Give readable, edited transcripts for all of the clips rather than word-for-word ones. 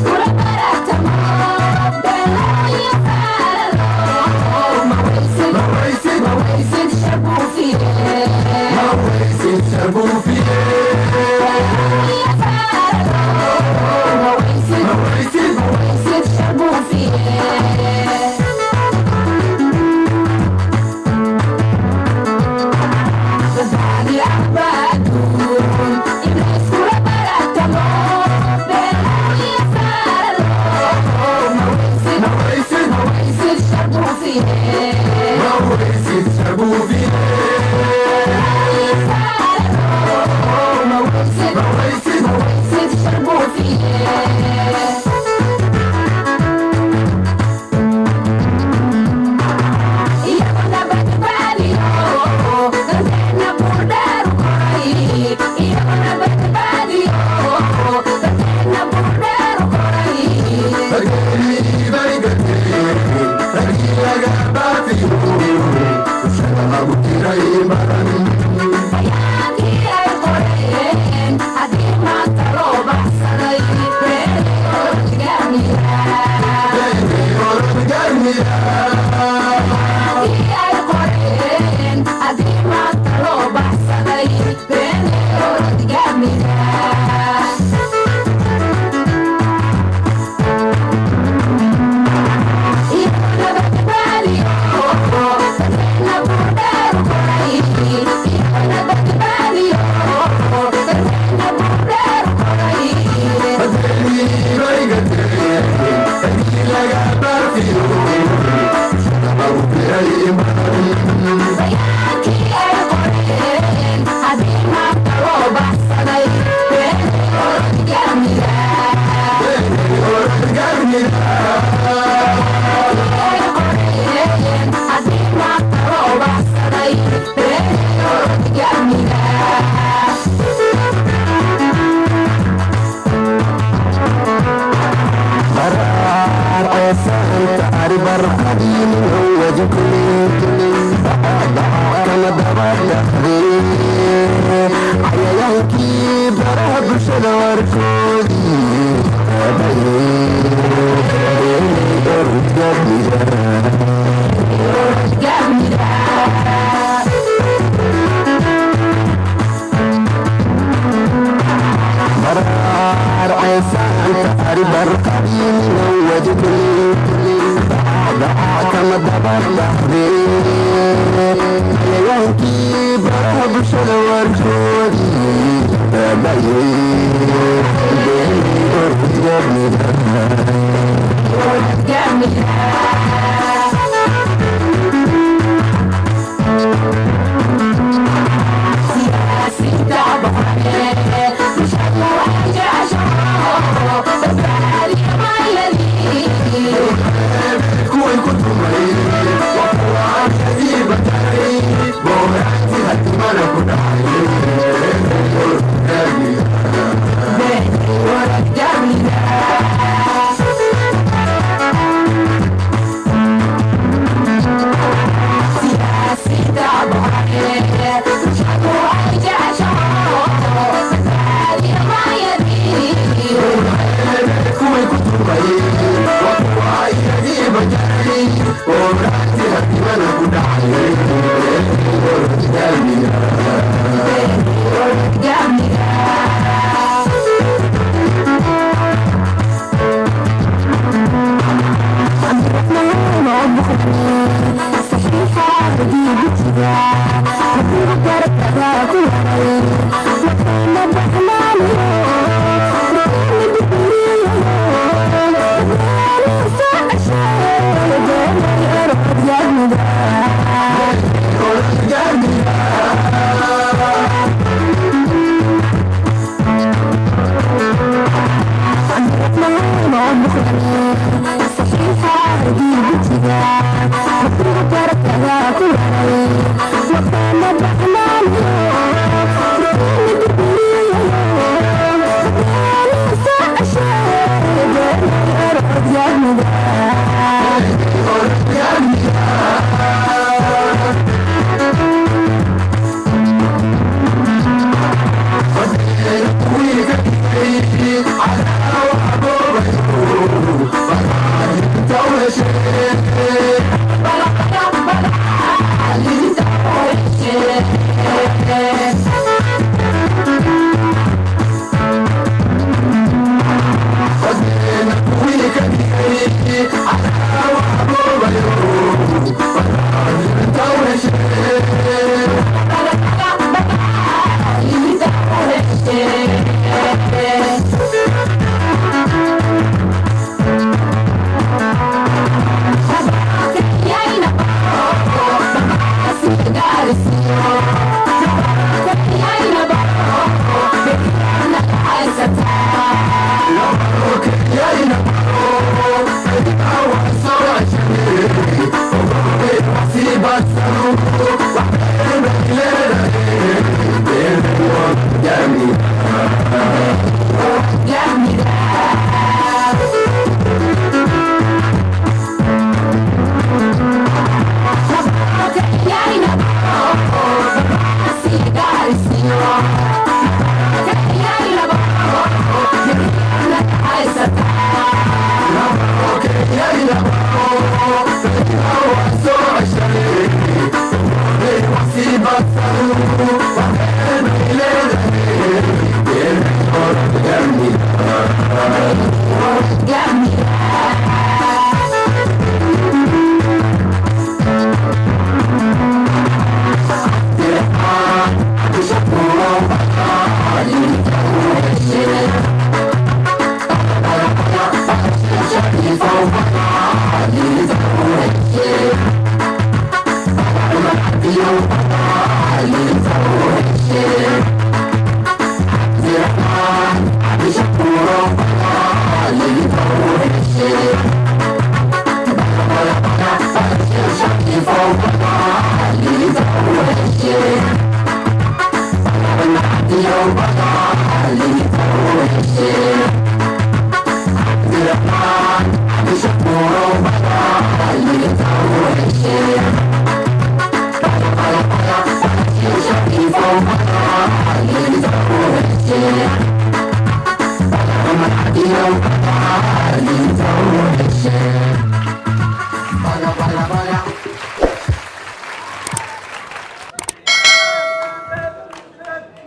Pura barata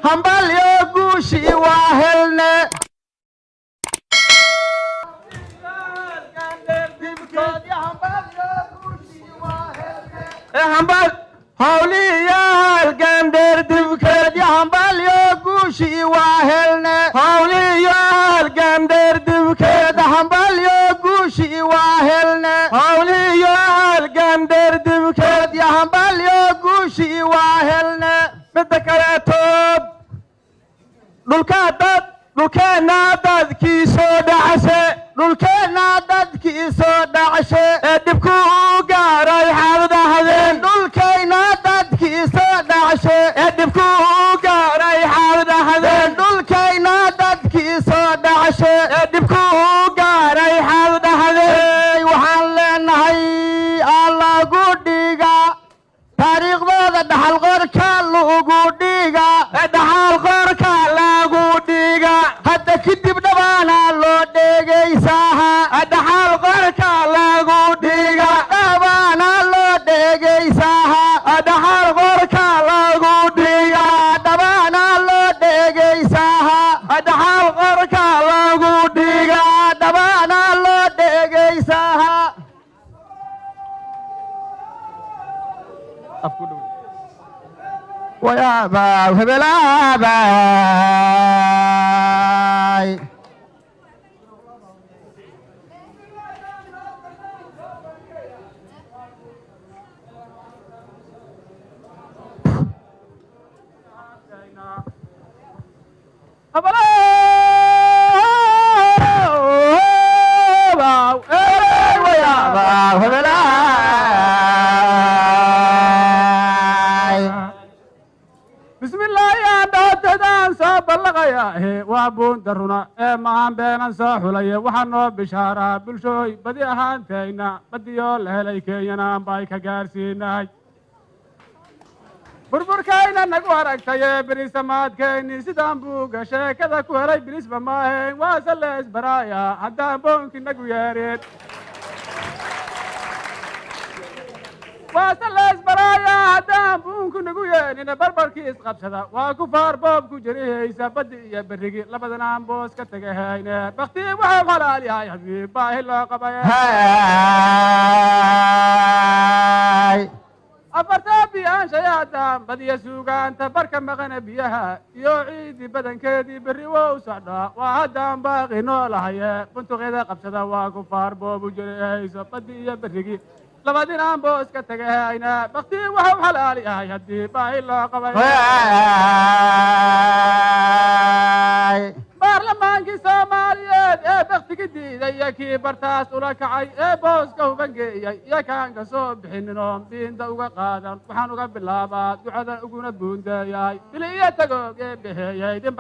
hambalyo guushii waa helne hawliyaal gaandheer dibkeed hambalyo guushii waa helne hawliyaal gaandheer dibkeed hambalyo guushii waa helne hawliyaal gaandheer dibkeed hambalyo guushii waa helne midda kaleetood dhulkeenna dadkii soo dhacashe dhulkeenna dadkii soo dhacashe ee dhibku u gaaray xaaladahdeen dhulkayna dadkii soo dhacashe ee dhibku u gaaray xaaladahdeen dhulkayna dadkii soo dhacashe ee dhibku u gaaray xaaladahdeen waxaan leenahay allagu dhiga taariikhdooda dhaxal qorka lagu dhiga ee dhaxal qorka lagu dhiga hadda kadib dhabaana loo dhegaysaha dhaxal qorka lagu dhiga dhabaana loo dhegaysaha dhaxal qorka lagu dhiga dhabaana loo dhegaysaha dhaxal qorka lagu dhiga dhabaana loo dhegaysaha ويابا وهبلابا وابون درنا ما هم بين صاحولي وحنا بشارة بالشوي بدي أهانتينا بدي يول هليك ينام بايك جارسينا بربر كاينا نقوارك تيه بريس مات كايني سدام بوغا شاكذا كوهلي بريس بماهي واسلس برايا حتى بونك نقوياريت واسلس برايا حتى بونك نقويارين بربركيس قبشدا وكفار بوب كجريه يسابد يبرقي لبدنا بوس كتغهينا بختي وحب حلالي هاي حبيب باهي الله قبايا هاي أفرتا بيان شياطان بدي سوقان تبرك مغنى بيها يوعيدي بدن كيدي بريوه وسعدا وهدان باقي نولا هيا كنتو غيدا قبشدا وكفار بوب كجريه يسابد يبرقي لبدين عم بوس كتغهينا بختي وحب حلالي هاي حبيب باهي الله قبايا baarlamaankii Soomaaliyeed ee waqtiga diiday kii bartaas ula kacay ee booska u bangeeyay iyo kaan ka soo bixinino diinta uga qaadan waxaan uga bilaabaa ducada uguna buundeeyay biliya tagoog ee bixiyay din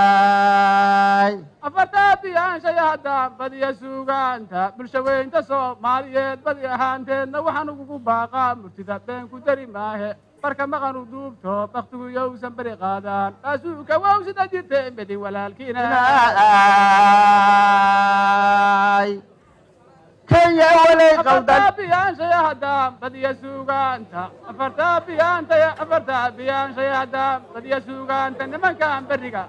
barakeeyay afarta biyaan shayada badiya suugaanta bulshadeynta Soomaaliyeed badi ahaanteedna waxaan ugu baaqaa murtida been ku dari maahe barka maqanu duubto waqtigu yowsan bari qaadaan asuuka waa sida jirteen badi walaalkiina kenya walay qaldan biyaan shayada badiya suugaanta afarta biyaan shayada badiya suugaanta nimankaan bariga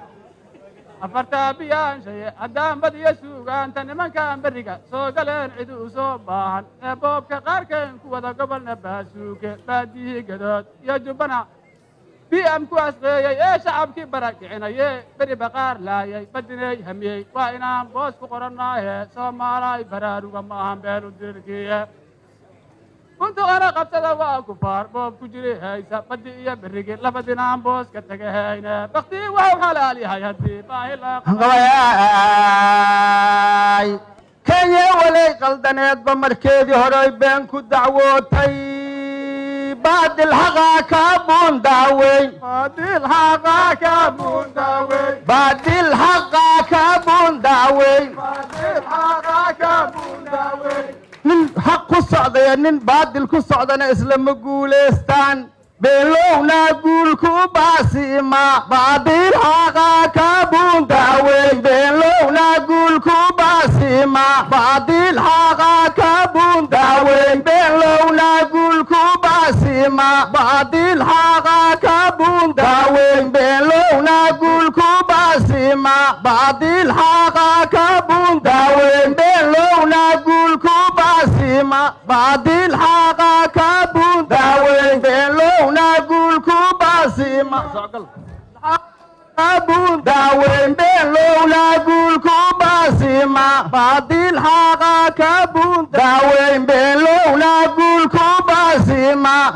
afarta biyaan shayada badiya suugaanta nimankaan bariga soo galeen cid u soo baahan ee boobka qaarkeen ku wada gobolna baasuuke baadiyii gadood iyo jubbana بيام كواس غيي شعبكي براكعناي بري بقار لاي بدني همي وإنام بوس فقرناه سومالاي براروغا ما هم بينو ديركيه كنت أنا قبضة وكفار بوب كجري هاي سبدي يا بريجي لبدنام بوس كتجه هينا بختي وهو حلالي هاي هدي باهلا قواي كيا ولي قلدنيت بمركزي هراي بينكو دعوتي بعد الحقا كابون داوي بعد الحقا كابون داوي بعد الحقا كابون داوي بعد الحقا حق كسعدة نين بادل كسعدة إسلام قولستان بلونا قول كوباسي ما بادل حقا كابون داوين بلونا قول كوباسي ما بادل حقا كابون داوين بلونا قول كوباسي ما بادل حقا كابون داوين بلونا قول كوباسي ما بادل حقا كابون داوين بلونا قول كوباسي ما بادل حقا كابون داوين بلونا قول كوباسي ما كابون داوين بلونا قول كوباسي ما بادل حقا كابون داوين بلونا قول كوباسي ما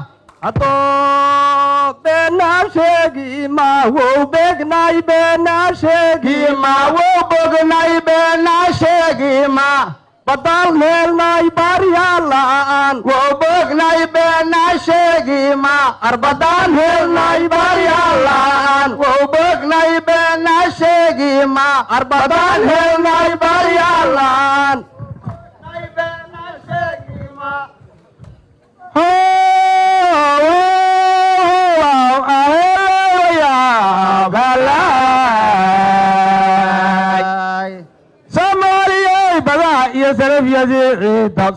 بنا شيقي ما هو بقناي بنا شيقي ما هو بقناي بنا شيقي ما بدل ملناي بريالان هو بقناي بنا شيقي ما أربدان ملناي بريالان هو بقناي بنا شيقي ما أربدان ملناي بريالان بنا شيقي ما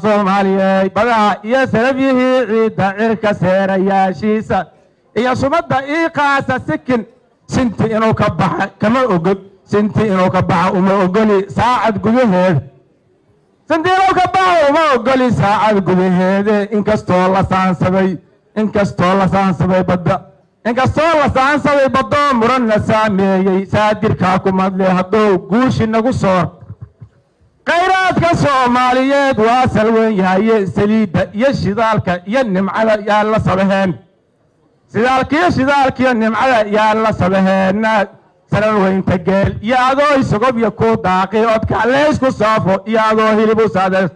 Soomaaliyeed badaa iyo salafyihii ciidda cirka seerayaashiisa iyo sumadda ii qaasa sikin sinti inuu ka baxa kama ogol sinti inuu ka baxa uma ogoli saacad gudaheed sinti inuu ka baxa uma ogoli saacad gudaheede inkastoo la saansaday badda muranna saameeyey saadirkaa ku madle hadduu guushi nagu soor khayraadka Soomaaliyeed waa salweyn yahay saliidda iyo shidaalka iyo nimcada yaa la sabaheen shidaalka iyo nimcada yaa la sabaheen salweynta geel iyo adoo isagob iyo ku daaqay odka leys ku saafo iyo adoo hilib u saades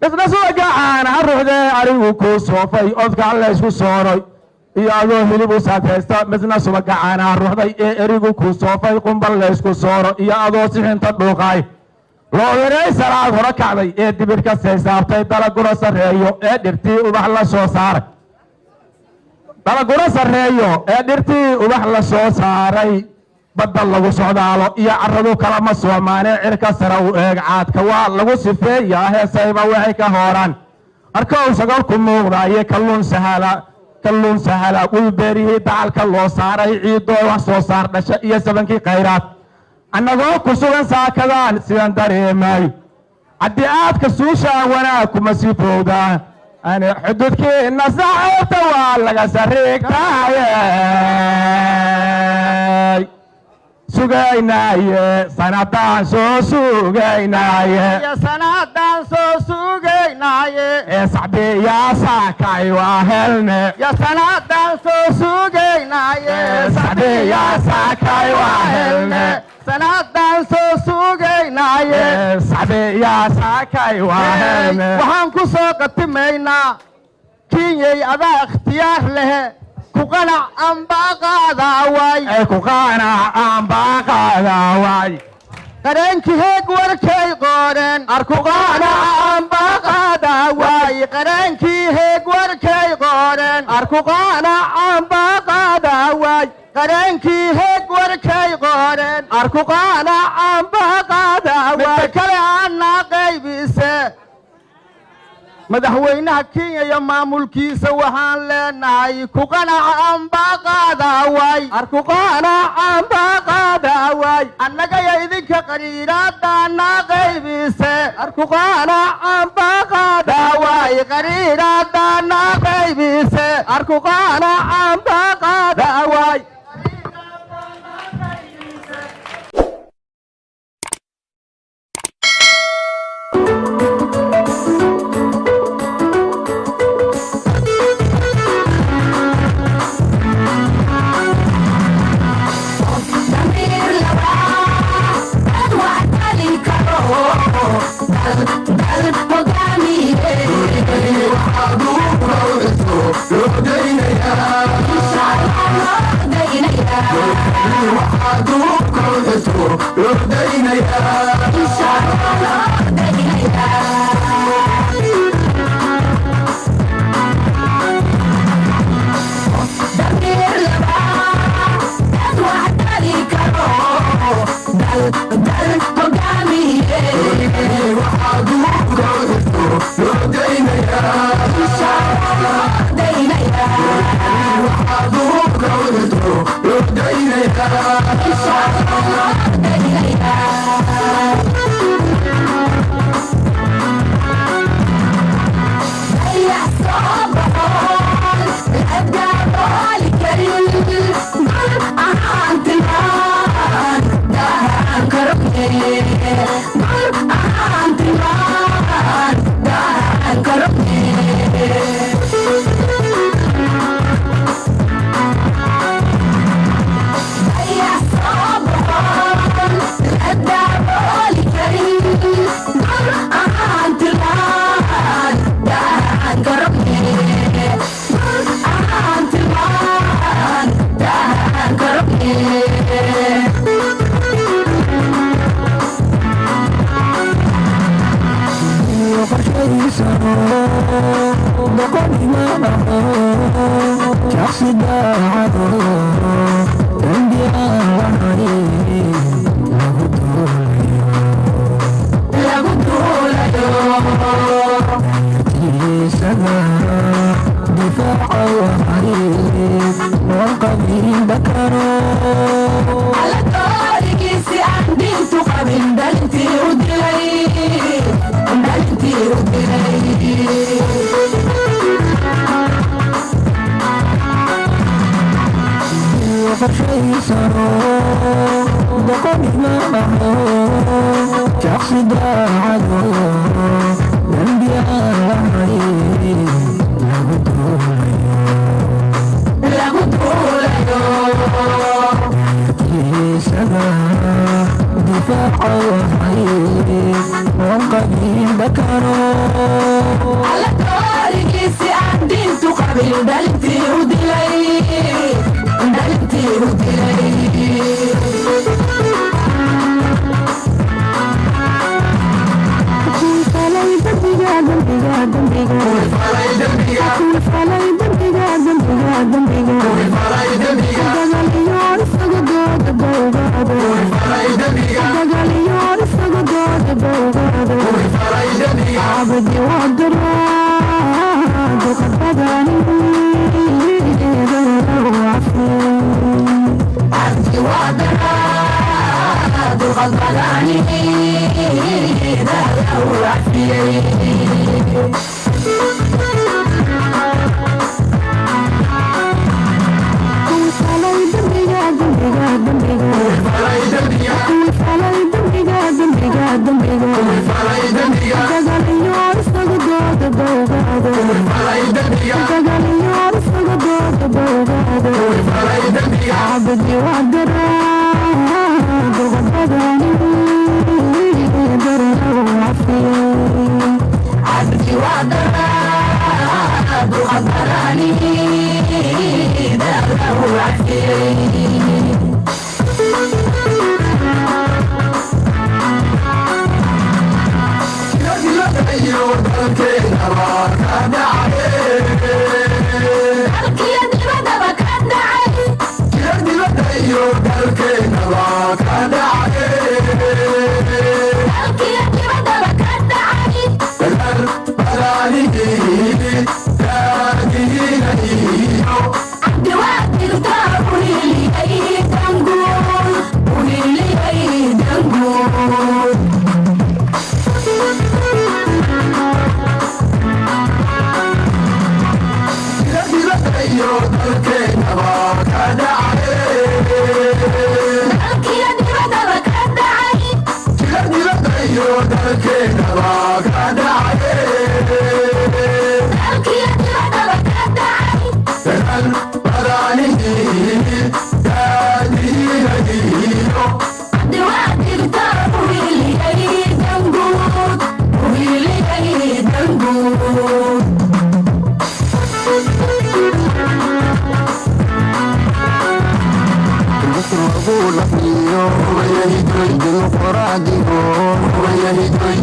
isna soo gacaana ruuxde arigu ku soofay odka leys ku sooray iyo adoo hilib u saadeysta misna soo gacaana ruuxday ee arigu ku soofay qumbal leys ku sooro iyo adoo sixinta dhuuqay loo yaray salaad hore kacday ee dibirka seesaabtay dalaguna sareeyo ee dhirtii ubax la soo saaray dalaguna sareeyo ee dhirtii ubax la soo saaray badda lagu socdaalo iyo carradu kala ma Soomaaliye cirka sare u eeg caadka waa lagu sifeeyaa heesayba waxay ka hooraan arkow sagal ku muuqdaayay kalluun sahala ul beerihii dacalka loo saaray ciidoo wax soo saar dhasha iyo sabankii khayraad annagoo ku sugan saakadaan sidan dareemay haddii aad ka suushaan wanaag kuma sii foowdaan ani xududkiina saaxiibta waa laga sariigtaayey sugaynaaye sanadaan soo sugaynaaye ee sacbiyaa saakay waa helne sanadaan soo sugaynaaye sacbiyaa saakay waa helne sanadaan soo sugaynaaye sacbiyaa saakay waa helne waxaan ku soo qatimaynaa kinyay adaa ikhtiyaar lehe كوكانا أمباقادا واي كوكانا أمباقادا واي قرنكي هيك وركي قرن أركوكانا أمباقادا واي قرنكي هيك وركي قرن أركوكانا أمباقادا واي قرنكي هيك وركي قرن أركوكانا أمباقادا واي متكلي عنا قيبسي madaxweynaha Kenya iyo maamulkiisa waxaan leenahay ku qanaca ambaqada way arku qanaca ambaqada way annaga idinka qariiraadana qaybise arku qanaca ambaqada way qariiraadana qaybise arku qanaca ambaqada way Inshallah, وخشيسه بقول ما شخص داعه ذنبي أغني لا قدول سما دفاع وحريق والقبيل بكروا على طارق عندي تقابل بلتي ودلي بلتي ودلي وخشيسه بقول ما شخص داعه ذنبي أغني لا قدول سما دفاع وحريق والقبيل بكروا على طارق عندي تقابل بلتي ودلي بلتي ودلي عبدي وقدرات وقد بداني عبدي وقدرات وقد بداني ذهب وعفيني عبدي وقدرات وقد بداني عبدي وقدرات وقد بداني ذهب وعفيني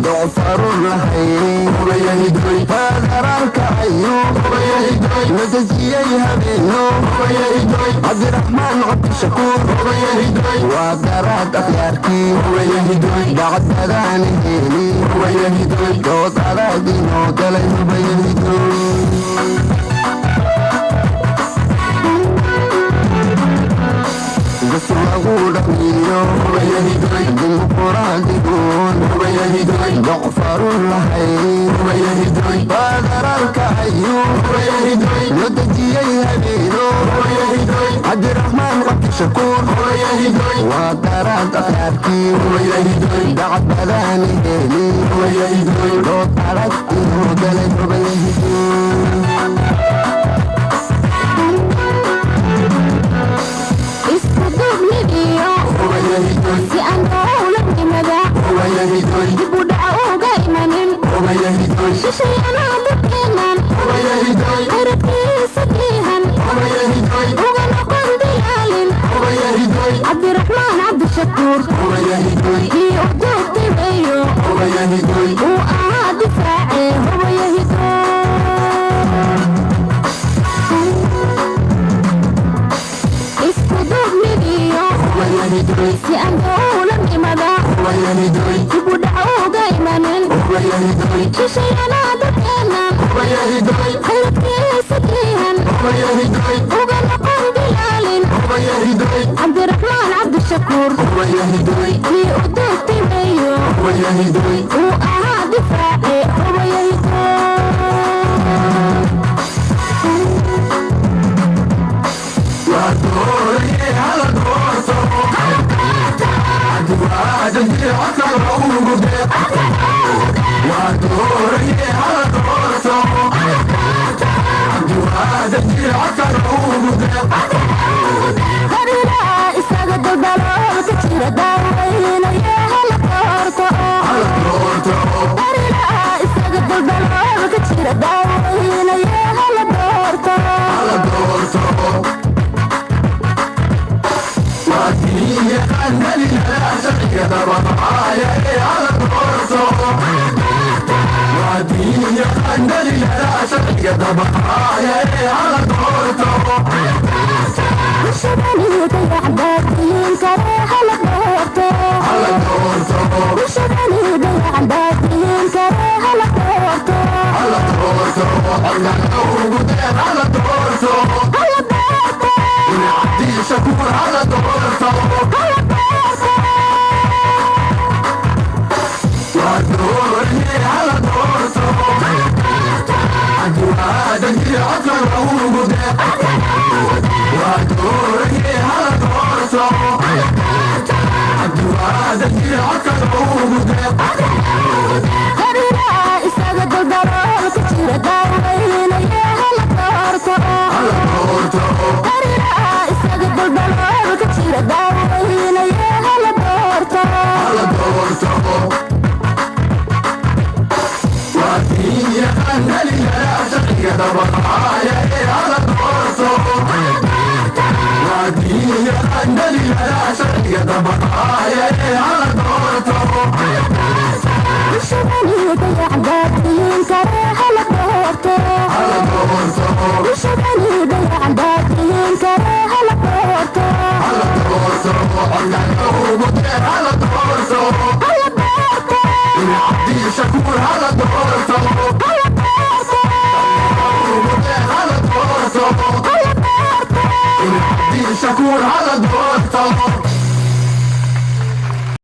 ضعفر الحين فذرك عيوب نتجيها بينهم عبد الرحمن عبد الشكور وقدرات أخياركي بعد مداني هيني دوت على دينو دلين بيهدوي قصر أقول أخيو ديمقراطي يكون ضعفر الحين فذرك عيوب نتجيها بينهم عبد الرحمن عبد الشكور وقدرات أخياركي بعد مداني هيني دوت على دينو دلين بيهدوي si ando lang dimada dibu dao ga imanin shishayana bukinan arati sakihan ugan akon dialin Abdi Rahman Abdi Shakur i uqdud tibayo u aad difaaci dib u dhac uga imanin shisheeyana dadkeena khayradkiisa kiihan uga noqon bilaalin cabdiraxmaan cabdishakuur kii u doogtimayo uu ahaa difaace Harira isaga daldalo ka jira daawaynaya hala doorto Harira isaga daldalo ka jira daawaynaya hala doorto Wadiya andali la shaqya dabaya hala doorto Wadiya andali la shaqya dabaya hala doorto وشباني ضيع دادين كره hala doorto وشباني ضيع دادين كره hala doorto hala doorto ونعدي شكور hala doorto وادورني hala doorto عدوادني عطر ووجودي وادورني hala doorto عدوادني عطر ووجودي Harira isaga daldalo ka jira daawaynaya hala doorto Harira isaga daldalo ka jira daawaynaya hala doorto Wadiya andali la shaqya dabaya hala doorto Wadiya andali la shaqya dabaya hala doorto وشباني ضيع دادين كره hala doorto وشباني ضيع دادين كره hala doorto hala doorto